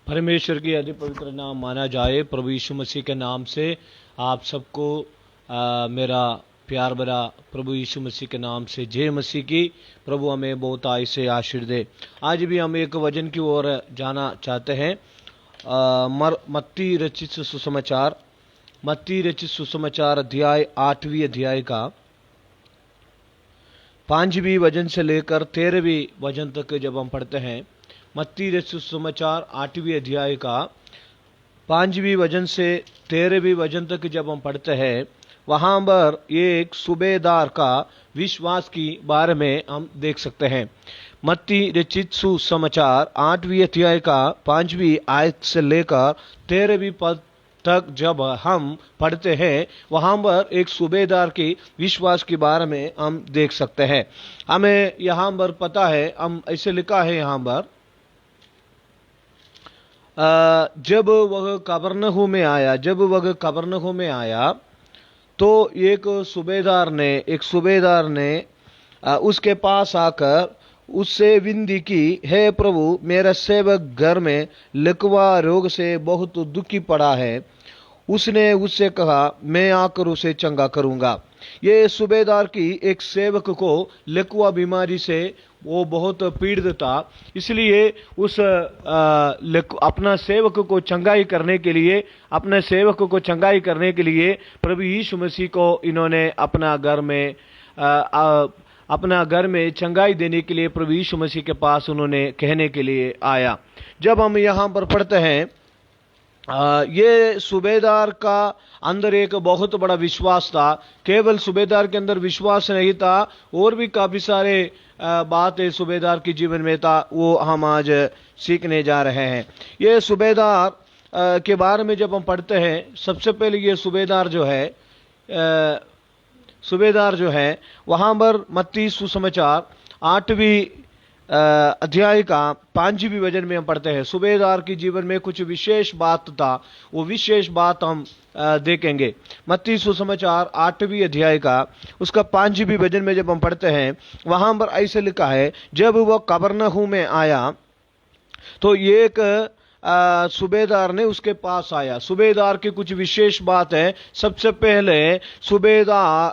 परमेश्वर की अति पवित्र नाम माना जाए। प्रभु यीशु मसीह के नाम से आप सबको मेरा प्यार भरा प्रभु यीशु मसीह के नाम से जय मसीह की। प्रभु हमें बहुत आय से आशीर्वाद दे। आज भी हम एक वचन की ओर जाना चाहते हैं। मत्ती रचित सुसमाचार अध्याय 8वीं अध्याय का 5वीं वचन से लेकर 13वीं वचन तक जब हम पढ़ते हैं, मत्ती रचित सुसमाचार 8वीं अध्याय का 5वीं वचन से 13वीं वचन तक जब हम पढ़ते हैं, वहां पर एक सूबेदार का विश्वास की बारे में हम देख सकते हैं। मत्ती रचित सुसमाचार 8वीं अध्याय का 5वीं आयत से लेकर 13वीं पद तक जब हम पढ़ते हैं, वहां पर एक सूबेदार की विश्वास के बारे में हम देख सकते हैं। हमें यहां पर पता है, हम ऐसे लिखा है यहां पर, जब वह कफरनहूम में आया तो एक सूबेदार ने उसके पास आकर उससे विनती की, हे प्रभु, मेरा सेवक घर में लकवा रोग से बहुत दुखी पड़ा है। उसने उससे कहा, मैं आकर उसे चंगा करूंगा। ये सूबेदार की एक सेवक को लकवा बीमारी से वो बहुत पीड़ित था, इसलिए उस अपना सेवक को चंगाई करने के लिए प्रभु यीशु मसीह को इन्होंने अपना घर में चंगाई देने के लिए प्रभु यीशु मसीह के पास उन्होंने कहने के लिए आया। जब हम यहाँ पर पढ़ते हैं, ये सूबेदार का अंदर एक बहुत बड़ा विश्वास था। केवल सूबेदार के अंदर विश्वास नहीं था, और भी काफी सारे बातें सूबेदार के जीवन में था, वो हम आज सीखने जा रहे हैं। ये सूबेदार के बारे में जब हम पढ़ते हैं, सबसे पहले ये सूबेदार जो है वहां पर मत्ती सुसमाचार 8वीं अध्याय का 5वीं वचन में हम पढ़ते हैं, सूबेदार के जीवन में कुछ विशेष बात था। वो विशेष बात हम देखेंगे। मत्ती सुसमाचार 8वीं अध्याय का उसका 5वीं वचन में जब हम पढ़ते हैं, वहां पर ऐसे लिखा है, जब वह कफरनहूम में आया तो एक सूबेदार ने उसके पास आया। सूबेदार की कुछ विशेष बात है। सबसे पहले सूबेदार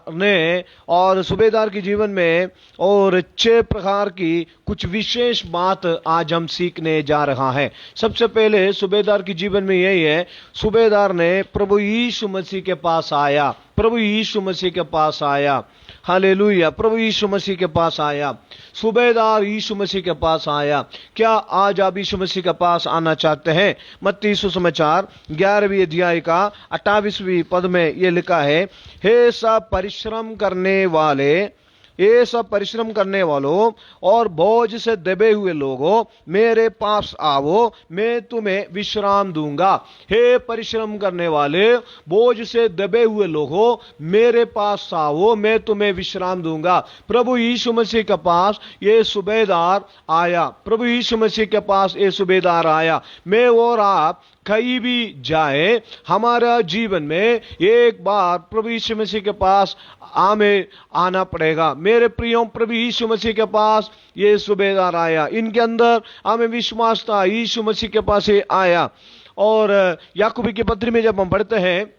के जीवन में और 6 प्रकार की कुछ विशेष बात आज हम सीखने जा रहा है। सबसे पहले सूबेदार के जीवन में यही है, सूबेदार ने प्रभु यीशु मसीह के पास आया। हालेलुया, प्रभु यीशु मसीह के पास आया। सूबेदार यीशु मसीह के पास आया। क्या आज आप यीशु मसीह के पास आना चाहते हैं? मत्ती सुसमाचार 11वीं अध्याय का 28वीं पद में यह लिखा है, हे सब परिश्रम करने वालों और बोझ से दबे हुए लोगों, मेरे पास आओ, मैं तुम्हें विश्राम दूंगा। हे परिश्रम करने वाले, बोझ से दबे हुए लोगों, मेरे पास आओ, मैं तुम्हें विश्राम दूंगा। प्रभु यीशु मसीह के पास ये सूबेदार आया। मैं और आप कहीं भी जाए, हमारा जीवन में एक बार प्रभु यीशु मसीह के पास हमें आना पड़ेगा। मेरे प्रियो, प्रभु यीशु मसीह के पास ये सूबेदार आया। इनके अंदर हमें विश्वास था, यीशु मसीह के पास ये आया। और याकूब की पत्री में जब हम पढ़ते हैं,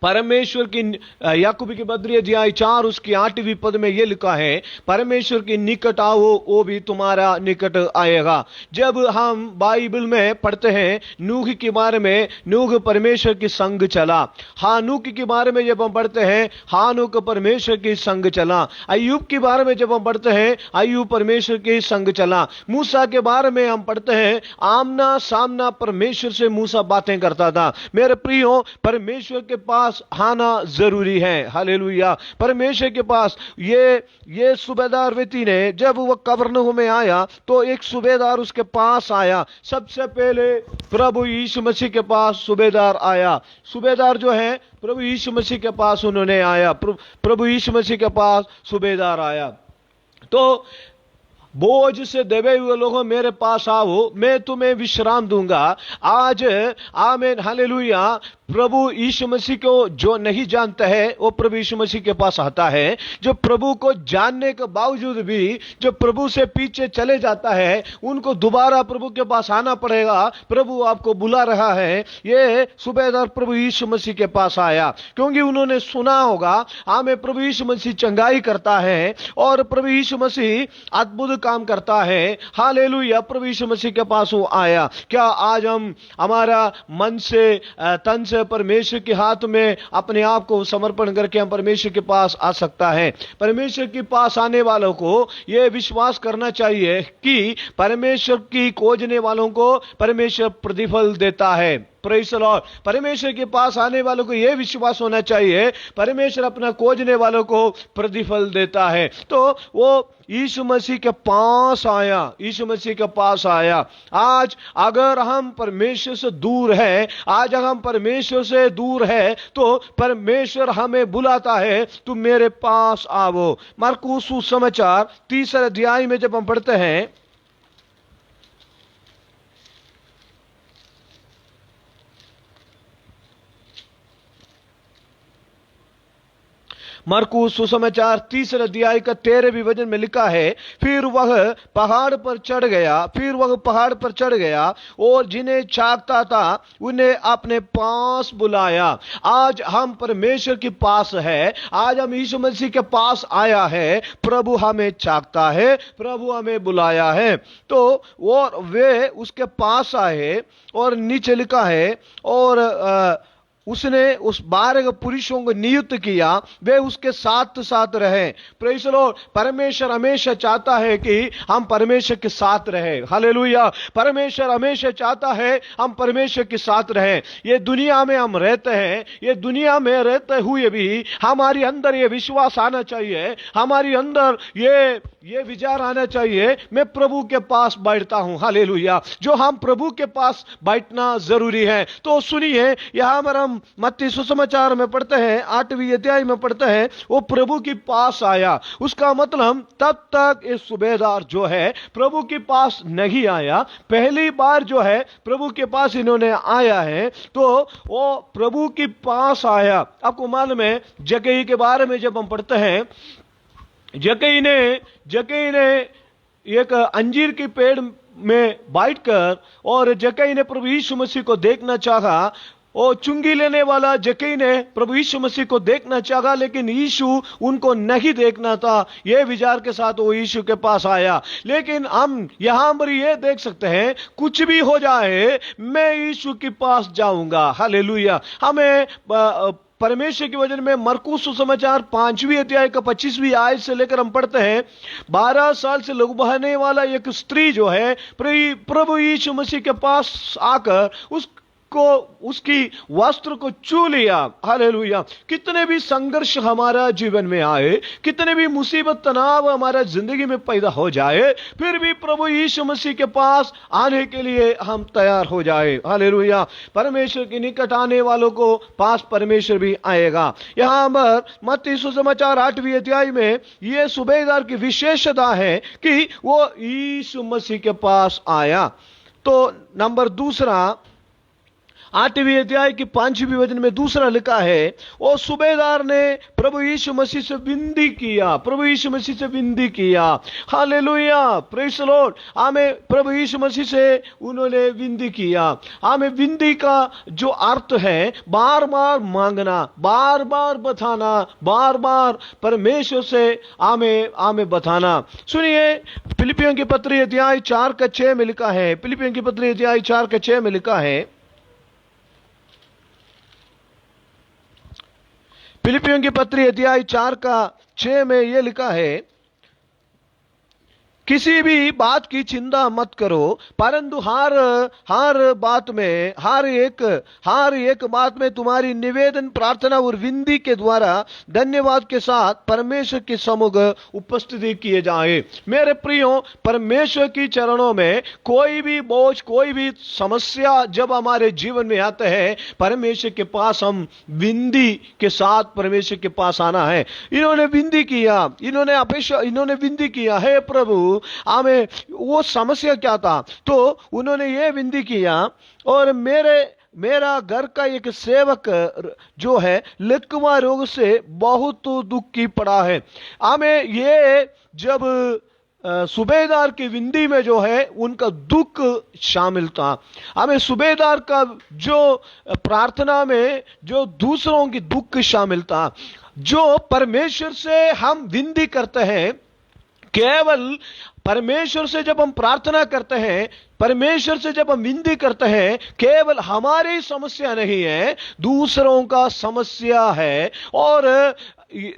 परमेश्वर की याकूब की पत्री अध्याय 4 उसकी 8वीं पद में यह लिखा है, परमेश्वर की निकट आओ, वो भी तुम्हारा निकट आएगा। जब हम बाइबल में पढ़ते हैं नूह के बारे में, नूह परमेश्वर की संग चला। हानूक के बारे में जब हम पढ़ते हैं, हानूक परमेश्वर की संग चला। अय्यूब के बारे में जब हम पढ़ते हैं, अय्यूब परमेश्वर की संग चला। मूसा के बारे में हम पढ़ते हैं, आमना सामना परमेश्वर से मूसा बातें करता था। मेरे प्रियो, परमेश्वर के पास आना जरूरी है। हालेलुया, परमेश्वर के पास। ये सूबेदार व्यक्ति ने, जब वह कफरनहूम में आया तो एक सूबेदार उसके पास आया। सबसे पहले प्रभु यीशु मसीह के पास सूबेदार आया। सूबेदार जो है प्रभु यीशु मसीह के पास उन्होंने आया। प्रभु यीशु मसीह के पास सूबेदार आया। तो बोझ से दबे हुए लोगों मेरे पास आओ, मैं तुम्हें विश्राम दूंगा। आज आमीन हालेलुया। प्रभु यीशु मसीह को जो नहीं जानता है वो प्रभु यीशु मसीह के पास आता है। जो प्रभु को जानने के बावजूद भी जो प्रभु से पीछे चले जाता है, उनको दोबारा प्रभु के पास आना पड़ेगा। प्रभु आपको बुला रहा है। ये सूबेदार प्रभु यीशु मसीह के पास आया क्योंकि उन्होंने सुना होगा हमें प्रभु यीशु मसीह चंगाई करता है और प्रभु यीशु मसीह अद्भुत काम करता है। हालेलुया। प्रभु यीशु मसीह के पास वो आया। क्या आज हम हमारा मन से तन से परमेश्वर के हाथ में अपने आप को समर्पण करके हम परमेश्वर के पास आ सकता है? परमेश्वर के पास आने वालों को यह विश्वास करना चाहिए कि परमेश्वर की खोजने वालों को परमेश्वर प्रतिफल देता है। Praise the Lord. परमेश्वर के पास आने वालों को यह विश्वास होना चाहिए परमेश्वर अपना खोजने वालों को प्रतिफल देता है। तो वो यीशु मसीह के पास आया, यीशु मसीह के पास आया। आज अगर हम परमेश्वर से दूर हैं, आज अगर हम परमेश्वर से दूर हैं, तो परमेश्वर हमें बुलाता है, तुम मेरे पास आओ। मरकुस सुसमाचार 3 अध्याय में जब हम पढ़ते हैं, मरकुस सुसमाचार 3 अध्याय का 13वें वचन में लिखा है, फिर वह पहाड़ पर चढ़ गया और जिन्हें चाहता था उन्हें अपने पास बुलाया। आज हम परमेश्वर के पास है, आज हम यीशु मसीह के पास आया है। प्रभु हमें चाहता है, प्रभु हमें बुलाया है। तो और वे उसके पास आए और नीचे लिखा है, और उसने उस 12 पुरुषों को नियुक्त किया, वे उसके साथ साथ रहे। Praise the Lord. परमेश्वर हमेशा चाहता है कि हम परमेश्वर के साथ रहें। हालेलुया। परमेश्वर हमेशा चाहता है हम परमेश्वर के साथ रहें। ये दुनिया में हम रहते हैं, ये दुनिया में रहते हुए भी हमारे अंदर ये विश्वास आना चाहिए, हमारे अंदर ये विचार आना चाहिए, मैं प्रभु के पास बैठता हूं। हालेलुया। जो हम प्रभु के पास बैठना जरूरी है। तो सुनिए, यहां पर हम मत्ती सुसमाचार में पढ़ते हैं, 8वीं अध्याय में पढ़ते हैं, वो प्रभु के पास आया। उसका मतलब तब तक ये सूबेदार जो है प्रभु के पास नहीं आया। पहली बार जो है प्रभु के पास इन्होंने आया है, तो वो प्रभु के पास आया। आपको मालूम है, जक्कई के बारे में जब हम पढ़ते हैं, जक्कई ने एक अंजीर के पेड़ में बैठकर और जक्कई ने प्रभु यीशु मसीह को देखना चाहा। और चुंगी लेने वाला जक्कई ने प्रभु यीशु मसीह को देखना चाहा, लेकिन यीशु उनको नहीं देखना था। यह विचार के साथ वो यीशु के पास आया। लेकिन हम यहां पर यह देख सकते हैं, कुछ भी हो जाए मैं यीशु के पास जाऊंगा। हालेलुया। हमें परमेश्वर के वचन में मरकुस सुसमाचार 5वीं अध्याय का 25वीं आयत से लेकर हम पढ़ते हैं, 12 साल से लहू बहाने वाला एक स्त्री जो है प्रभु यीशु मसीह के पास आकर उसकी वस्त्र को छू लिया। हालेलुया। कितने भी संघर्ष हमारा जीवन में आए, कितने भी मुसीबत तनाव हमारा जिंदगी में पैदा हो जाए, फिर भी प्रभु यीशु मसीह के पास आने के लिए हम तैयार हो जाए। हालेलुया। परमेश्वर के निकट आने वालों को पास परमेश्वर भी आएगा। यहां पर मत्ती सुसमाचार 8वीं अध्याय में यह सूबेदार की विशेषता है कि वो यीशु मसीह के पास आया। तो नंबर दूसरा, 8वीं अध्याय की 5वीं वचन में दूसरा लिखा है, वो सूबेदार ने प्रभु यीशु मसीह से विनती किया, प्रभु यीशु मसीह से विनती किया। हालेलुया। Praise the Lord. हमें प्रभु यीशु मसीह से उन्होंने विनती किया। हमें विनती का जो अर्थ है, बार बार मांगना, बार बार बताना, बार बार परमेश्वर से हमें बताना। सुनिए, फिलिपियों की पत्री अध्याय 4 का 6 में लिखा है, फिलिपियों की पत्री अध्याय 4 का 6 में लिखा है, फिलिपियों की पत्री अध्याय 4 का 6 में यह लिखा है, किसी भी बात की चिंता मत करो, परंतु हर बात में, हर एक बात में तुम्हारी निवेदन, प्रार्थना और विनती के द्वारा धन्यवाद के साथ परमेश्वर के सम्मुख उपस्थिति किए जाए। मेरे प्रियो, परमेश्वर की चरणों में कोई भी बोझ, कोई भी समस्या जब हमारे जीवन में आते हैं, परमेश्वर के पास हम विनती के साथ परमेश्वर के पास आना है। इन्होंने विनती किया, इन्होंने विनती किया, हे प्रभु आमें वो समस्या क्या था, तो उन्होंने ये विनती किया, और मेरा घर का एक सेवक जो है लकवा रोग से बहुत दुखी पड़ा है। हमें ये जब सूबेदार की विनती में जो है उनका दुख शामिल था। हमें सूबेदार का जो प्रार्थना में जो दूसरों की दुख शामिल था। जो परमेश्वर से हम विनती करते हैं, केवल परमेश्वर से जब हम प्रार्थना करते हैं, परमेश्वर से जब हम विनती करते हैं, केवल हमारी समस्या नहीं है, दूसरों का समस्या है, और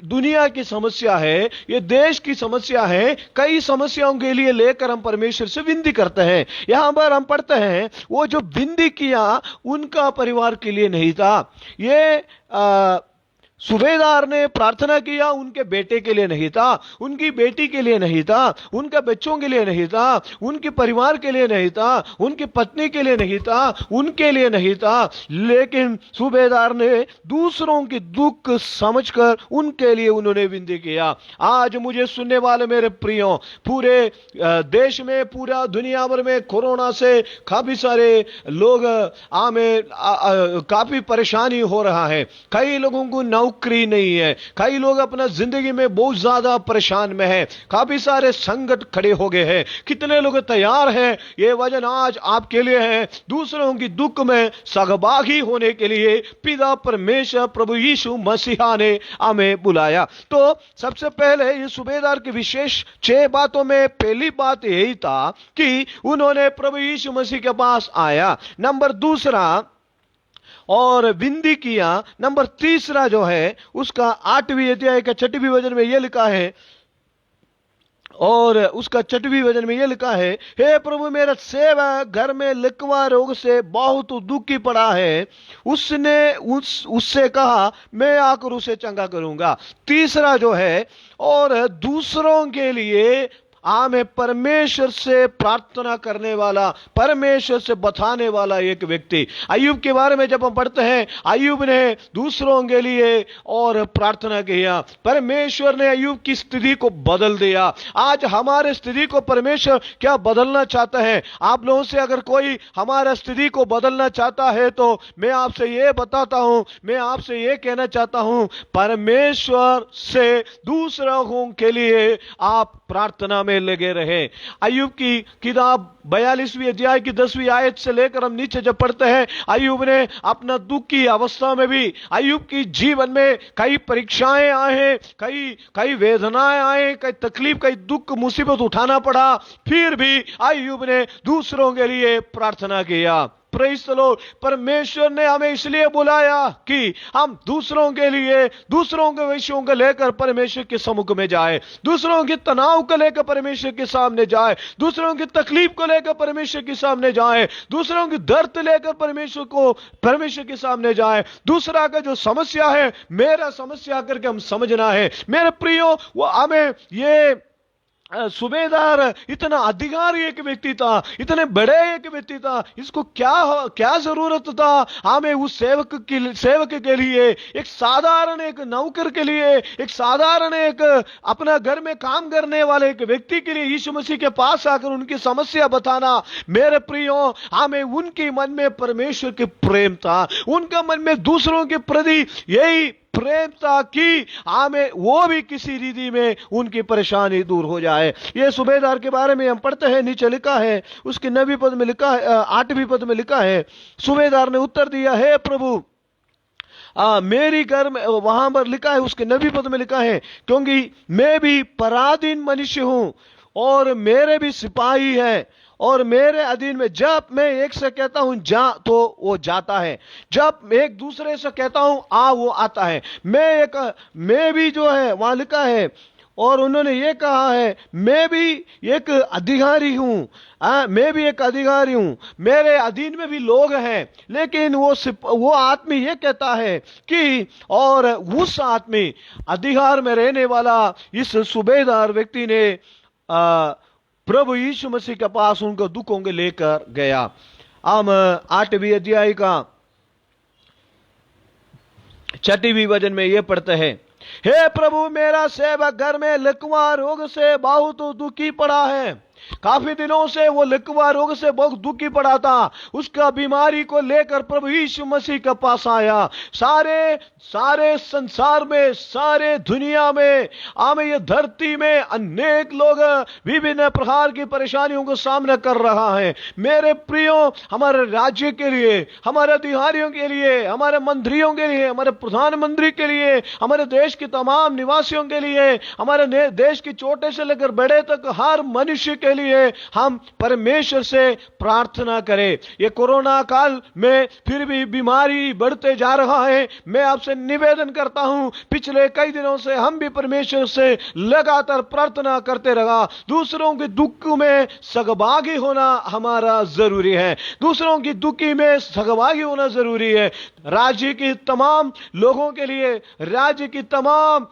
दुनिया की समस्या है, ये देश की समस्या है, कई समस्याओं के लिए लेकर हम परमेश्वर से विनती करते हैं। यहां पर हम पढ़ते हैं, वो जो विनती किया उनका परिवार के लिए नहीं था। ये सूबेदार ने प्रार्थना किया, उनके बेटे के लिए नहीं था, उनकी बेटी के लिए नहीं था, उनके बच्चों के लिए नहीं था, उनके परिवार के लिए नहीं था, उनकी पत्नी के लिए नहीं था, उनके लिए नहीं था, लेकिन सूबेदार ने दूसरों की दुख समझकर उनके लिए उन्होंने विनती किया। आज मुझे सुनने वाले मेरे प्रियो, पूरे देश में, पूरा दुनिया भर में कोरोना से काफी सारे लोग काफी परेशानी हो रहा है। कई लोगों को नौकरी नहीं है, कई लोग अपना जिंदगी में बहुत ज्यादा परेशान में है, काफी सारे संकट खड़े हो गए हैं। कितने लोग तैयार हैं, ये वचन आज आपके लिए है, दूसरों की दुख में सहभागी होने के लिए पिता परमेश्वर प्रभु यीशु मसीहा ने हमें बुलाया। तो सबसे पहले ये सूबेदार की विशेष 6 बातों में पहली बात यही था कि उन्होंने प्रभु यीशु मसीह के पास आया। नंबर दूसरा, और विनती किया। नंबर तीसरा जो है उसका 8वीं अध्याय का 6वीं वचन में यह लिखा है, और उसका 6वीं वचन में यह लिखा है, हे प्रभु मेरा सेवक घर में लकवा रोग से बहुत दुखी पड़ा है। उससे कहा मैं आकर उसे चंगा करूंगा। तीसरा जो है, और दूसरों के लिए आमें परमेश्वर से प्रार्थना करने वाला, परमेश्वर से बताने वाला एक व्यक्ति। अय्यूब के बारे में जब हम पढ़ते हैं, अय्यूब ने दूसरों के लिए और प्रार्थना किया, परमेश्वर ने अय्यूब की स्थिति को बदल दिया। आज हमारे स्थिति को परमेश्वर क्या बदलना चाहता है? आप लोगों से अगर कोई हमारा स्थिति को बदलना चाहता है, तो मैं आपसे ये बताता हूं, मैं आपसे ये कहना चाहता हूं, परमेश्वर से दूसरों के लिए आप प्रार्थना में लगे रहे। अय्यूब की किताब 42वीं अध्याय की 10वीं आयत से लेकर हम नीचे जब पढ़ते हैं, अय्यूब ने अपना दुख की अवस्था में भी, अय्यूब की जीवन में कई परीक्षाएं आए, कई वेदनाएं आए, कई तकलीफ, कई दुख मुसीबत उठाना पड़ा, फिर भी अय्यूब ने दूसरों के लिए प्रार्थना किया। Praise the Lord. परमेश्वर ने हमें इसलिए बुलाया कि हम दूसरों के लिए, दूसरों के विषयों को लेकर परमेश्वर के सम्मुख में जाए, दूसरों के तनाव को लेकर परमेश्वर के सामने जाए, दूसरों की तकलीफ को लेकर परमेश्वर के सामने जाए, दूसरों की दर्द लेकर परमेश्वर के सामने जाए। दूसरा का जो समस्या है, मेरा समस्या करके हम समझना है। मेरे प्रियो, वो हमें ये सूबेदार इतना अधिकारी एक व्यक्ति था, इतने बड़े एक व्यक्ति था, इसको क्या जरूरत था? हमें उस सेवक के लिए, एक साधारण एक नौकर के लिए, एक साधारण एक अपना घर में काम करने वाले एक व्यक्ति के लिए यीशु मसीह के पास आकर उनकी समस्या बताना। मेरे प्रियो, हमें उनके मन में परमेश्वर के प्रेम था, उनका मन में दूसरों के प्रति यही प्रेम था कि हमें वो भी किसी रीति में उनकी परेशानी दूर हो जाए। ये सूबेदार के बारे में हम पढ़ते हैं, नीचे लिखा है, उसके 9वीं पद में लिखा है, 8वीं पद में लिखा है, सूबेदार ने उत्तर दिया, हे प्रभु मेरी घर में, वहां पर लिखा है उसके 9वीं पद में लिखा है, क्योंकि मैं भी पराधीन मनुष्य हूं और मेरे भी सिपाही है, और मेरे अधीन में जब मैं एक से कहता हूं जा तो वो जाता है, जब एक दूसरे से कहता हूं आ वो आता है। मैं भी जो है वहां लिखा है, और उन्होंने ये कहा है मैं भी एक अधिकारी हूं, मैं भी एक अधिकारी हूं, मेरे अधीन में भी लोग हैं, लेकिन वो आदमी ये कहता है कि, और उस आदमी अधिकार में रहने वाला इस सूबेदार व्यक्ति ने प्रभु यीशु मसीह के पास उनको दुखों के लेकर गया। हम 8वीं अध्याय का 6वीं वचन में यह पढ़ते हैं, हे प्रभु, मेरा सेवक घर में लकवा रोग से बहुत दुखी पड़ा है। काफी दिनों से वो लकवा रोग से बहुत दुखी पड़ा था। उसका बीमारी को लेकर प्रभु यीशु मसीह के पास आया। सारे संसार में, सारे दुनिया में, आमे ये धरती में अनेक लोग विभिन्न प्रकार की परेशानियों का सामना कर रहा है। मेरे प्रियो, हमारे राज्य के लिए, हमारे अधिकारियों के लिए, हमारे मंत्रियों के लिए, हमारे प्रधानमंत्री के लिए, हमारे देश के तमाम निवासियों के लिए, हमारे देश के छोटे से लेकर बड़े तक हर मनुष्य के लिए हम परमेश्वर से प्रार्थना करें। ये कोरोना काल में फिर भी बीमारी बढ़ते जा रहा है। मैं आपसे निवेदन करता हूं, पिछले कई दिनों से हम भी परमेश्वर से लगातार प्रार्थना करते रहा। दूसरों के दुख में सहभागी होना हमारा जरूरी है। दूसरों की दुखी में सहभागी होना जरूरी है। राज्य की तमाम लोगों के लिए, राज्य की तमाम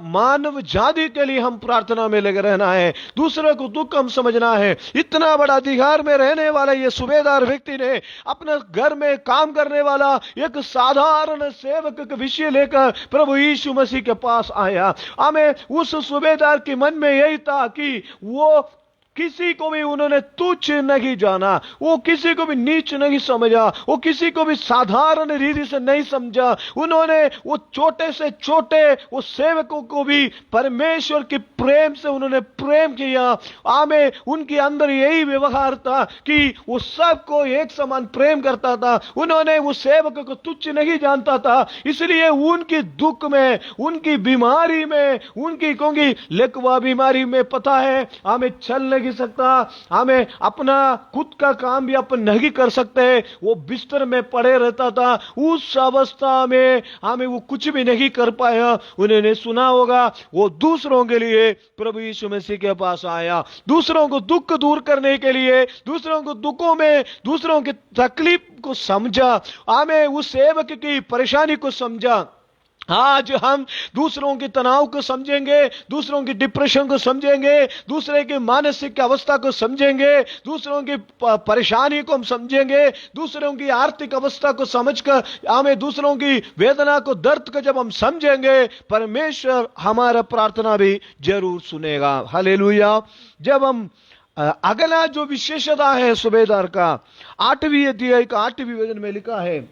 मानव जाति के लिए हम प्रार्थना में लगे रहना है। दूसरे को दुख हम समझना है। इतना बड़ा अधिकार में रहने वाला ये सूबेदार व्यक्ति ने अपने घर में काम करने वाला एक साधारण सेवक का विषय लेकर प्रभु यीशु मसीह के पास आया। हमें उस सूबेदार के मन में यही था कि वो किसी को भी उन्होंने तुच्छ नहीं जाना, वो किसी को भी नीच नहीं समझा, वो किसी को भी साधारण रीति से नहीं समझा। उन्होंने वो छोटे से छोटे वो सेवकों को भी परमेश्वर के प्रेम से उन्होंने प्रेम किया। आमे उनके अंदर यही व्यवहार था कि वो सबको एक समान प्रेम करता था। उन्होंने वो सेवक को तुच्छ नहीं जानता था। इसलिए उनकी दुख में, उनकी बीमारी में, उनकी क्योंकि लकवा बीमारी में पता है हमें चल नहीं सकता, हमें अपना खुद का काम भी अपन नहीं कर सकते। वो बिस्तर में पड़े रहता था। उस अवस्था में हमें वो कुछ भी नहीं कर पाया। उन्होंने सुना होगा, वो दूसरों के लिए प्रभु यीशु मसीह के पास आया, दूसरों को दुख दूर करने के लिए, दूसरों को दुखों में, दूसरों की तकलीफ को समझा। हमें उस सेवक की परेशानी को समझा। आज हम दूसरों के तनाव को समझेंगे, दूसरों की डिप्रेशन को समझेंगे, दूसरे की मानसिक अवस्था को समझेंगे, दूसरों की परेशानी को हम समझेंगे, दूसरों की आर्थिक अवस्था को समझकर हमें दूसरों की वेदना को, दर्द को जब हम समझेंगे, परमेश्वर हमारा प्रार्थना भी जरूर सुनेगा। हालेलुया। जब हम अगला जो विशेषता है सूबेदार का, 8वीं अध्याय का 8वीं वचन में लिखा है,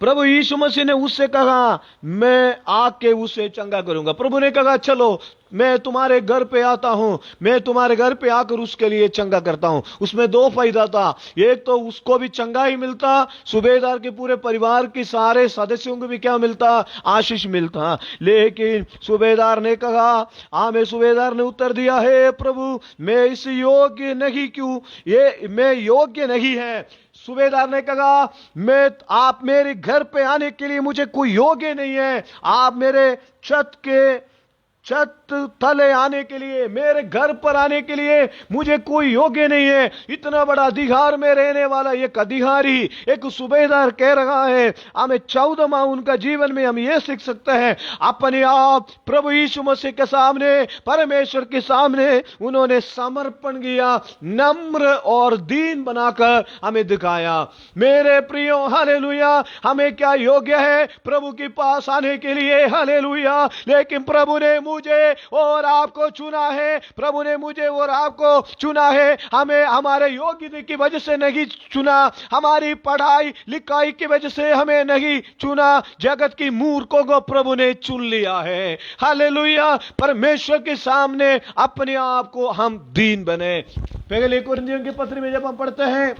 प्रभु यीशु मसीह ने उससे कहा, मैं आके उसे चंगा करूंगा। प्रभु ने कहा, चलो मैं तुम्हारे घर पे आता हूं, मैं तुम्हारे घर पे आकर उसके लिए चंगा करता हूं। उसमें 2 फायदा था। एक तो उसको भी चंगा ही मिलता, सूबेदार के पूरे परिवार के सारे सदस्यों को भी क्या मिलता, आशीष मिलता। लेकिन सूबेदार ने कहा, हमें सूबेदार ने उत्तर दिया, हे प्रभु, मैं इस योग्य नहीं, क्यों ये मैं योग्य नहीं है। सूबेदार ने कहा, आप मेरे घर पे आने के लिए मुझे कोई योग्य नहीं है। आप मेरे छत तले आने के लिए, मेरे घर पर आने के लिए मुझे कोई योग्य नहीं है। इतना बड़ा अधिकार में रहने वाला एक अधिकारी, एक सूबेदार कह रहा है। हमें 14 माह उनका जीवन में हम ये सीख सकते हैं, अपने आप प्रभु यीशु मसीह के सामने, परमेश्वर के सामने उन्होंने समर्पण किया, नम्र और दीन बनाकर हमें दिखाया। मेरे प्रियो, हालेलुया, हमें क्या योग्य है प्रभु के पास आने के लिए, हालेलुया। लेकिन प्रभु ने मुझे और आपको चुना है, प्रभु ने मुझे और आपको चुना है। हमें हमारे योग्यता की वजह से नहीं चुना, हमारी पढ़ाई लिखाई की वजह से हमें नहीं चुना। जगत की मूर्खों को प्रभु ने चुन लिया है। हालेलुया। परमेश्वर के सामने अपने आप को हम दीन बने। पहले कुरिन्थियों के पत्र में जब हम पढ़ते हैं,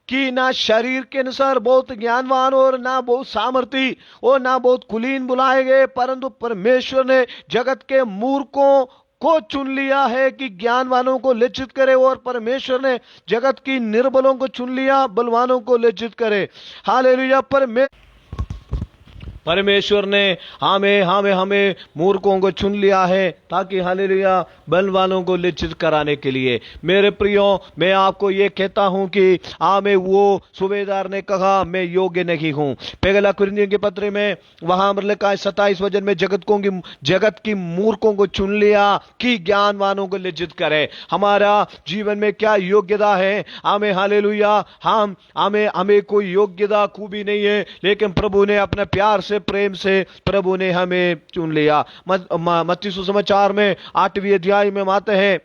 कि ना शरीर के अनुसार बहुत ज्ञानवान और ना बहुत सामर्थी और ना बहुत कुलीन बुलाए गए, परंतु परमेश्वर ने जगत के मूर्खों को चुन लिया है कि ज्ञानवानों को लज्जित करे, और परमेश्वर ने जगत की निर्बलों को चुन लिया, बलवानों को लज्जित करे। हालेलुया। परमेश्वर ने हमें हमें हमें मूर्खों को चुन लिया है ताकि हालेलुया बलवानों को लज्जित कराने के लिए। मेरे प्रियो, मैं आपको ये कहता हूं कि हमें वो सूबेदार ने कहा मैं योग्य नहीं हूं। पहला कुरिन्थियों के पत्र में वहां लिखा है 27 वचन में, जगत की मूर्खों को चुन लिया कि ज्ञानवानों को लज्जित करे। हमारा जीवन में क्या योग्यता है? हमें हालेलुया हमें कोई योग्यता खूबी नहीं है, लेकिन प्रभु ने अपने प्यार से, प्रेम से प्रभु ने हमें चुन लिया। मत्ती सुसमाचार में 8वीं अध्याय में आते हैं,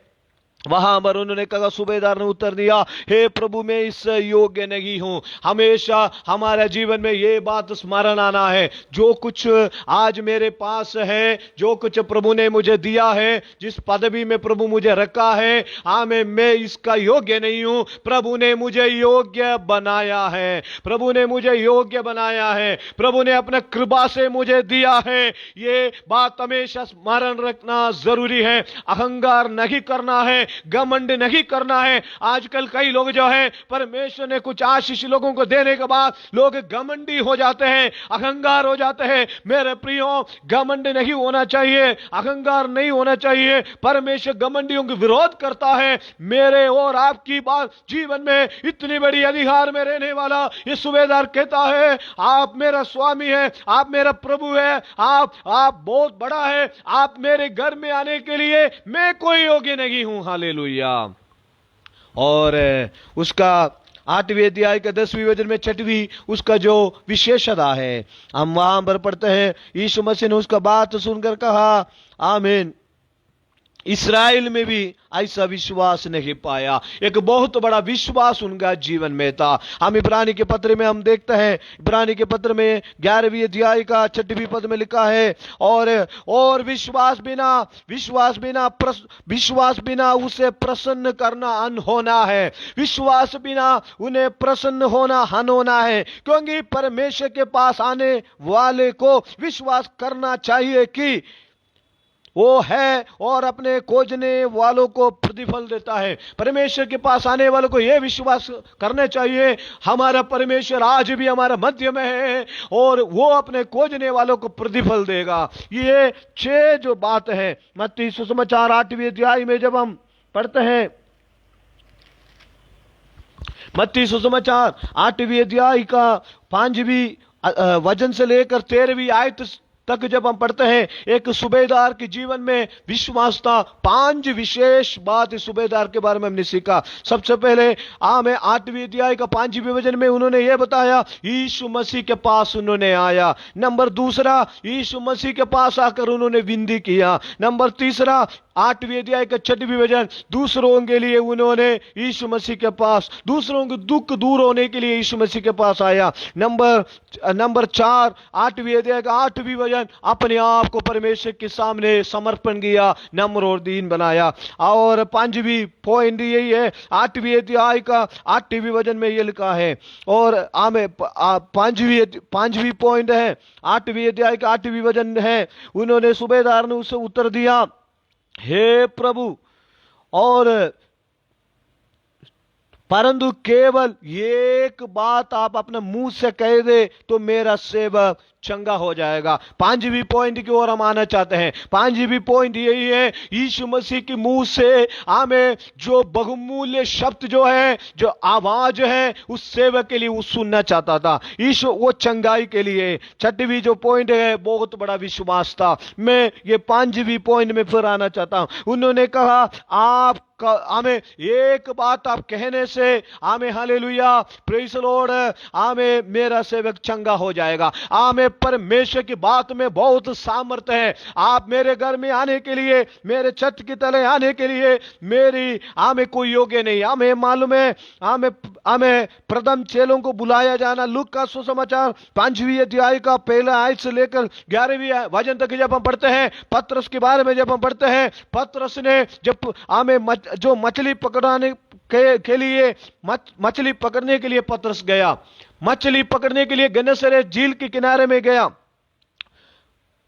वहां पर उन्होंने कहा, सूबेदार ने उत्तर दिया, हे प्रभु मैं इस योग्य नहीं हूं। हमेशा हमारे जीवन में ये बात स्मरण आना है, जो कुछ आज मेरे पास है, जो कुछ प्रभु ने मुझे दिया है, जिस पदवी में प्रभु मुझे रखा है, मैं इसका योग्य नहीं हूं। प्रभु ने मुझे योग्य बनाया है, प्रभु ने मुझे योग्य बनाया है, प्रभु ने अपने कृपा से मुझे दिया है। ये बात हमेशा स्मरण रखना जरूरी है। अहंकार नहीं करना है, घमंड नहीं करना है। आजकल कई लोग जो है, परमेश्वर ने कुछ आशीष लोगों को देने के बाद लोग घमंडी हो जाते हैं, अहंकार हो जाते हैं। मेरे प्रियो, घमंड नहीं होना चाहिए, अहंकार नहीं होना चाहिए। परमेश्वर घमंडियों के विरोध करता है। मेरे और आपकी बात जीवन में इतनी बड़ी अधिकार में रहने वाला ये सूबेदार कहता है, आप मेरा स्वामी है, आप मेरा प्रभु है, आप बहुत बड़ा है, आप मेरे घर में आने के लिए मैं कोई योग्य नहीं हूं। हालेलुया। और उसका 8वीं अध्याय का 10वीं वचन में 6वीं उसका जो विशेषता है, हम वहां पर पढ़ते हैं, यीशु मसीह ने उसका बात सुनकर कहा, आमीन, इस्राएल में भी ऐसा विश्वास नहीं पाया। एक बहुत बड़ा विश्वास उनका जीवन में था। हम इब्रानी के पत्र में हम देखते हैं, इब्रानी के पत्र में 11वीं अध्याय का 6वीं पद में लिखा है, और विश्वास बिना उसे प्रसन्न करना अनहोना है। विश्वास बिना उन्हें प्रसन्न होना अनहोना है, क्योंकि परमेश्वर के पास आने वाले को विश्वास करना चाहिए कि वो है और अपने खोजने वालों को प्रतिफल देता है। परमेश्वर के पास आने वालों को यह विश्वास करना चाहिए, हमारा परमेश्वर आज भी हमारा मध्य में है और वो अपने खोजने वालों को प्रतिफल देगा। ये 6 जो बात है, मत्ती सुसमाचार 8वीं अध्याय में जब हम पढ़ते हैं, मत्ती सुसमाचार 8वीं अध्याय का 5वीं वचन से लेकर 13वीं आयत तक जब हम पढ़ते हैं, एक सूबेदार के जीवन में विश्वास था। 5 विशेष बात इस सूबेदार के बारे में हमने सीखा। सबसे पहले 8वीं अध्याय का 5वीं वचन में उन्होंने यह बताया, यीशु मसीह के पास उन्होंने आया। नंबर 2, यीशु मसीह के पास आकर उन्होंने विनती किया। नंबर 3, 8वीं अध्याय का 6वीं वचन, दूसरों के लिए उन्होंने यीशु मसीह के पास, दूसरों के दुख दूर होने के लिए यीशु मसीह के पास आया। नंबर 4, 8वीं अध्याय का 8वीं वचन, अपने आप को परमेश्वर के सामने समर्पण किया, नम्र और दीन बनाया। और 5वीं पॉइंट यही है, 8वीं अध्याय का 8वीं वचन में यह लिखा है। और 5वीं पॉइंट है, 8वीं अध्याय का 8वीं वचन है, उन्होंने सूबेदार ने उसे उत्तर दिया, हे प्रभु, और परंतु केवल एक बात आप अपने मुंह से कह दे तो मेरा सेवक चंगा हो जाएगा। 5वीं पॉइंट की ओर हम आना चाहते हैं। 5वीं पॉइंट यही है, यीशु मसीह के मुंह से हमें जो बहुमूल्य शब्द जो है, जो आवाज है, उस सेवक के लिए वो सुनना चाहता था, यीशु वो चंगाई के लिए। 6वीं जो पॉइंट है, बहुत बड़ा विश्वास था। मैं ये 5वीं पॉइंट में फिर आना चाहता हूं। उन्होंने कहा, आप हमें एक बात आप कहने से हमें, हालेलुया, प्रेज़ द लॉर्ड, हमें मेरा सेवक चंगा हो जाएगा। हमें परमेश्वर की बात में बहुत सामर्थ्य है। आप मेरे घर में आने के लिए, मेरे छत की तले आने के लिए मेरी हमें कोई योग्य नहीं। हमें मालूम है, हमें प्रथम चेलों को बुलाया जाना। लूका का सुसमाचार 5वीं अध्याय का 1 आयत से लेकर 11वीं वचन तक जब हम पढ़ते हैं, पतरस के बारे में जब हम पढ़ते हैं, पतरस ने जब हमें जो मछली पकड़ाने के लिए, मछली पकड़ने के लिए पतरस गया, मछली पकड़ने के लिए गन्नेसरेत झील के किनारे में गया।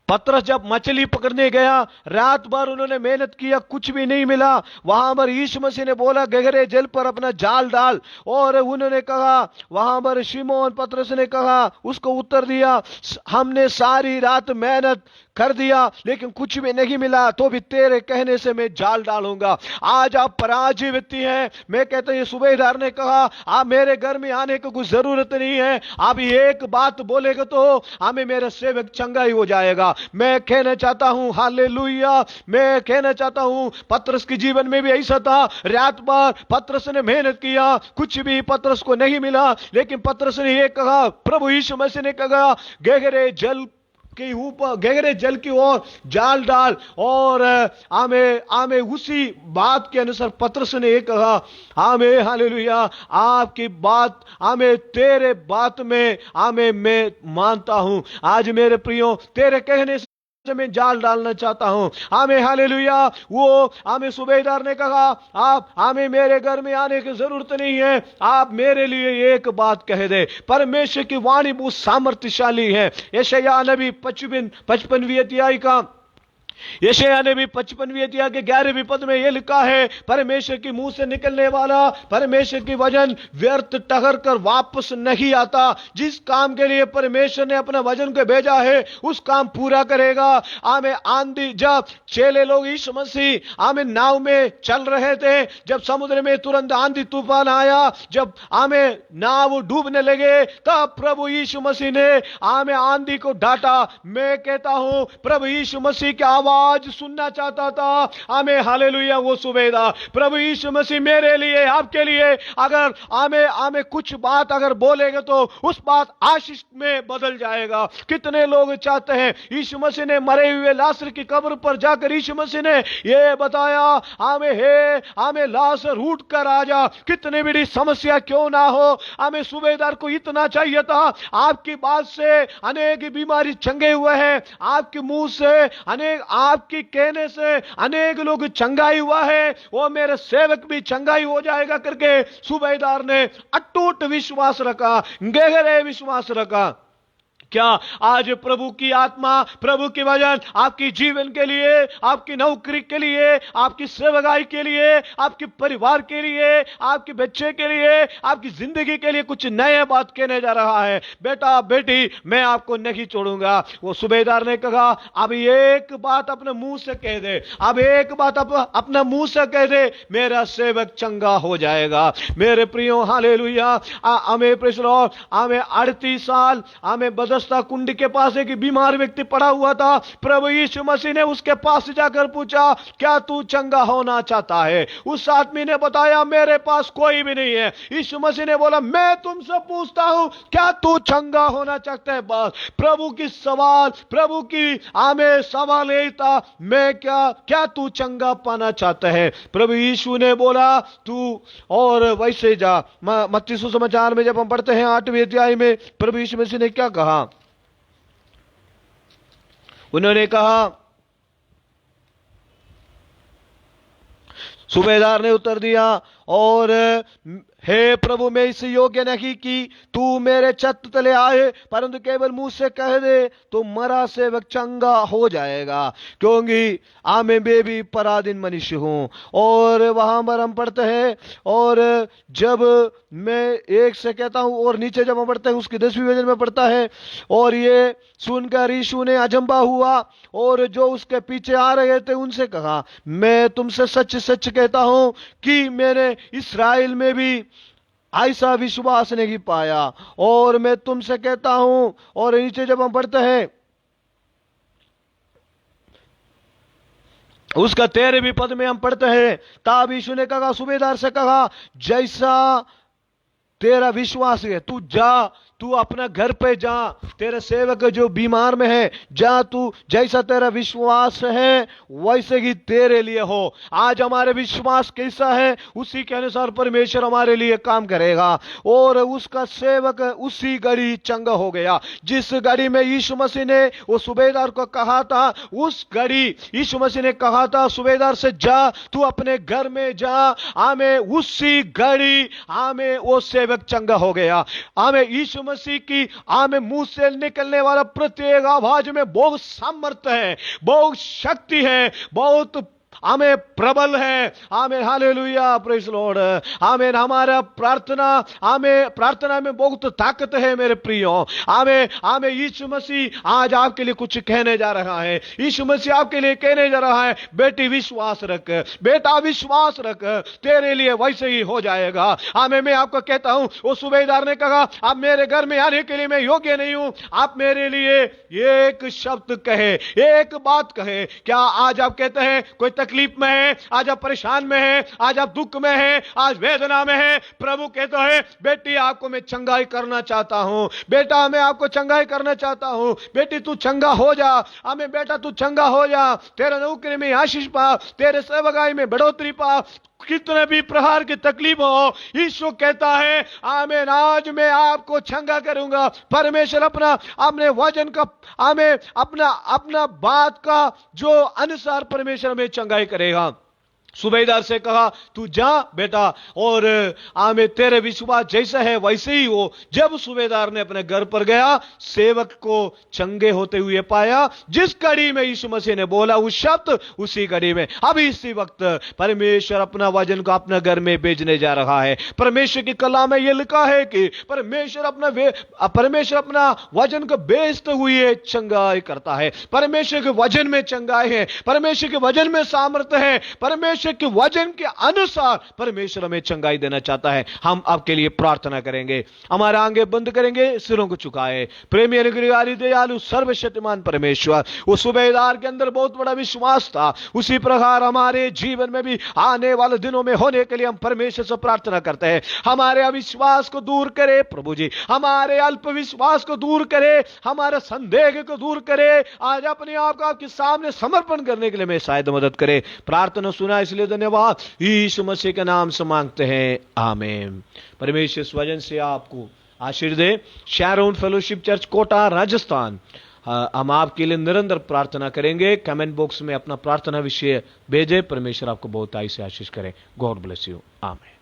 पतरस जब मछली पकड़ने गया, रात भर उन्होंने मेहनत किया, कुछ भी नहीं मिला। वहां पर यीशु मसीह ने बोला गहरे जल पर अपना जाल डाल, और उन्होंने कहा, वहां पर शिमोन पतरस ने कहा, उसको उत्तर दिया, हमने सारी रात मेहनत कर दिया लेकिन कुछ भी नहीं मिला, तो भी तेरे कहने से मैं जाल डालूंगा। आज आप पराजय व्यक्ति हैं। मैं कहता हूं, सूबेदार ने कहा, आप मेरे घर में आने की कोई जरूरत नहीं है, आप एक बात बोलेगा तो हमें मेरा सेवक चंगा ही हो जाएगा। मैं कहना चाहता हूं, हालेलुया, मैं कहना चाहता हूं पतरस के जीवन में भी ऐसा था। रात भर पतरस ने मेहनत किया, कुछ भी पतरस को नहीं मिला, लेकिन पतरस ने यह कहा, प्रभु यीशु मसीह ने कहा गहरे जल के ऊपर, गहरे जल की ओर जाल डाल, और आमे उसी बात के अनुसार पतरस ने ये कहा, आमे हालेलुया, आपकी बात, आमे तेरे बात में आमे मैं मानता हूं। आज मेरे प्रियो, तेरे कहने से मैं जाल डालना चाहता हूं। आमे हालेलुया। वो आमे सूबेदार ने कहा, आप आमे मेरे घर में आने की जरूरत नहीं है, आप मेरे लिए एक बात कह दे। परमेश्वर की वाणी बहुत सामर्थ्यशाली है। यशायाह नबी 55वीं अध्याय का, यशायाह ने भी 55वीं अध्याय के 11वें पद में यह लिखा है, परमेश्वर के मुंह से निकलने वाला, परमेश्वर की वचन व्यर्थ ठहर कर वापस नहीं आता। जिस काम के लिए परमेश्वर ने अपना वचन को भेजा है उस काम पूरा करेगा। आमे आंधी, जब चेले लोग यीशु मसीह आमे नाव में चल रहे थे, जब समुद्र में तुरंत आंधी तूफान आया, जब आमे नाव डूबने लगे, तब प्रभु यीशु मसीह ने आमे आंधी को डांटा। मैं कहता हूं, प्रभु यीशु मसीह की आवाज सुनना चाहता था। आमे हालेलुया। वो सूबेदार प्रभु यीशु मसीह मेरे लिए, आपके लिए अगर आमे कुछ बात अगर बोलेगा तो उस बात आशीष में बदल जाएगा। कितने लोग चाहते हैं, यीशु मसीह ने मरे हुए लाजर की कब्र पर जाकर यीशु मसीह ने यह बताया, आमे लाजर उठ कर आ जा, कितनी बड़ी समस्या क्यों ना हो। आमे सूबेदार को इतना चाहिए था, आपकी बात से अनेक बीमारी चंगे हुए हैं, आपके मुंह से अनेक, आपकी कहने से अनेक लोग चंगाई हुआ है, वो मेरे सेवक भी चंगाई हो जाएगा करके सूबेदार ने अटूट विश्वास रखा, गहरे विश्वास रखा। क्या आज प्रभु की आत्मा, प्रभु की वचन आपकी जीवन के लिए, आपकी नौकरी के लिए, आपकी सेवकाई के लिए, आपके परिवार के लिए, आपके बच्चे के लिए, आपकी जिंदगी के लिए कुछ नए बात कहने जा रहा है? बेटा बेटी, मैं आपको नहीं छोड़ूंगा। वो सूबेदार ने कहा, अब एक बात अपने मुंह से कह दे, अब एक बात अपना मुंह से कह दे, मेरा सेवक चंगा हो जाएगा। मेरे प्रियो हालेलुया। हमें प्रेस लॉर्ड, हमें 38 साल हमें बदस्ता कुंड के पास एक बीमार व्यक्ति पड़ा हुआ था। प्रभु यीशु मसीह ने उसके पास जाकर पूछा, क्या तू चंगा होना चाहता है? उस आदमी ने बताया, मेरे पास कोई भी नहीं है। यीशु मसीह ने बोला, मैं तुमसे पूछता हूं, क्या तू चंगा होना चाहता है? बस प्रभु की सवाल, प्रभु की हमें सवाल यही था, मैं क्या तू चंगा पाना चाहता है? प्रभु यीशु ने बोला, तू और वैसे जा। मत्ती सुसमाचार में जब हम पढ़ते हैं 8वें अध्याय में, प्रभु यीशु मसीह ने क्या कहा? उन्होंने कहा, सूबेदार ने उत्तर दिया, और हे प्रभु, मैं इस योग्य नहीं कि तू मेरे छत तले आए, परंतु केवल मुंह से कह दे तो मरा सेवक चंगा हो जाएगा, क्योंकि मैं भी पराधीन मनुष्य हूं। और वहां पर हम पढ़ते हैं, और जब मैं एक से कहता हूं, और नीचे जब हम पढ़ते हैं उसकी 10वीं वचन में पढ़ता है, और ये सुनकर यीशु ने अजंबा हुआ, और जो उसके पीछे आ रहे थे उनसे कहा, मैं तुमसे सच सच कहता हूं कि मैंने इस्राएल में भी ऐसा विश्वास नहीं पाया। और मैं तुमसे कहता हूं, और नीचे जब हम पढ़ते हैं उसका 13वें पद में हम पढ़ते हैं, तब यीशु ने कहा, सूबेदार से कहा, जैसा तेरा विश्वास है, तू जा, तू अपना घर पे जा, तेरे सेवक जो बीमार में है, जा तू, जैसा तेरा विश्वास है वैसे ही तेरे लिए हो। आज हमारे विश्वास कैसा है, उसी के अनुसार परमेश्वर हमारे लिए काम करेगा। और उसका सेवक उसी घड़ी चंगा हो गया। जिस घड़ी में यीशु मसीह ने वो सूबेदार को कहा था, उस घड़ी यीशु मसीह ने कहा था सूबेदार से, जा तू अपने घर में जा, उसी घड़ी वो सेवक चंगा हो गया। यीशु मसीह की आमें मुंह से निकलने वाला प्रत्येक आवाज में बहुत सामर्थ्य है, बहुत शक्ति है, बहुत आमें प्रबल है। आमें हालेलुया, प्रेज लॉर्ड। आमें हमारा प्रार्थना, आमें प्रार्थना में बहुत ताकत है मेरे प्रियो। आमें आमें यीशु मसीह आज आपके लिए कुछ कहने जा रहा है। यीशु मसीह आपके लिए कहने जा रहा है, बेटी विश्वास रख, बेटा विश्वास रख, तेरे लिए वैसे ही हो जाएगा। आमें मैं आपको कहता हूं, वो सूबेदार ने कहा, आप मेरे घर में आने के लिए मैं योग्य नहीं हूं, आप मेरे लिए एक शब्द कहे, एक बात कहे। क्या आज आप कहते हैं कोई तकलीफ में है, आज आप परेशान में है, आज आप दुख में है, आज वेदना में है, प्रभु कहता है, बेटी आपको मैं चंगाई करना चाहता हूं, बेटा मैं आपको चंगाई करना चाहता हूं, बेटी तू चंगा हो जा, हमें बेटा तू चंगा हो जा, तेरे नौकरी में आशीष पा, तेरे सेवकाई में बढ़ोतरी पा, कितने भी प्रकार की तकलीफ हो, यीशु कहता है, आमीन, आज मैं आपको चंगा करूंगा। परमेश्वर अपना अपने वचन का, हमें अपना बात का जो अनुसार परमेश्वर में चंगाई करेगा। सूबेदार से कहा, तू जा बेटा, और आमे तेरे विश्वास जैसा है वैसे ही हो। जब सूबेदार ने अपने घर पर गया, सेवक को चंगे होते हुए पाया। जिस कड़ी में यीशु मसीह ने बोला उस शब्द, उसी कड़ी में अभी इसी वक्त परमेश्वर अपना वचन को अपना घर में भेजने जा रहा है। परमेश्वर की कलाम में यह लिखा है कि परमेश्वर अपना वचन को भेजते हुए चंगाई करता है। परमेश्वर के वचन में चंगाई है, परमेश्वर के वचन में सामर्थ्य है, परमेश्वर के वचन के अनुसार परमेश्वर हमें चंगाई देना चाहता है। हम आपके लिए प्रार्थना करेंगे, हमारा आंखें बंद करेंगे, सिरों को झुकाए। प्रेमी अनुग्रहकारी दयालु सर्वशक्तिमान परमेश्वर, उस सूबेदार के अंदर बहुत बड़ा विश्वास था, उसी प्रकार हमारे जीवन में भी आने वाले दिनों में होने के लिए हम परमेश्वर से प्रार्थना करते हैं। हमारे अविश्वास को दूर करे प्रभु जी, हमारे अल्प विश्वास को दूर करे, हमारे संदेह को दूर करे। आज अपने आप को आपके सामने समर्पण करने के लिए मैं शायद मदद करे। प्रार्थना सुना इसलिए धन्यवाद, यीशु मसीह के नाम से मांगते हैं, आमीन। परमेश्वर इस वचन से आपको आशीर्वाद दे। Sharon fellowship church, Kota, Rajasthan. हम आपके लिए निरंतर प्रार्थना करेंगे। कमेंट बॉक्स में अपना प्रार्थना विषय भेजें। परमेश्वर आपको बहुत आई से आशीष करे। गॉड ब्लेस यू, आमीन।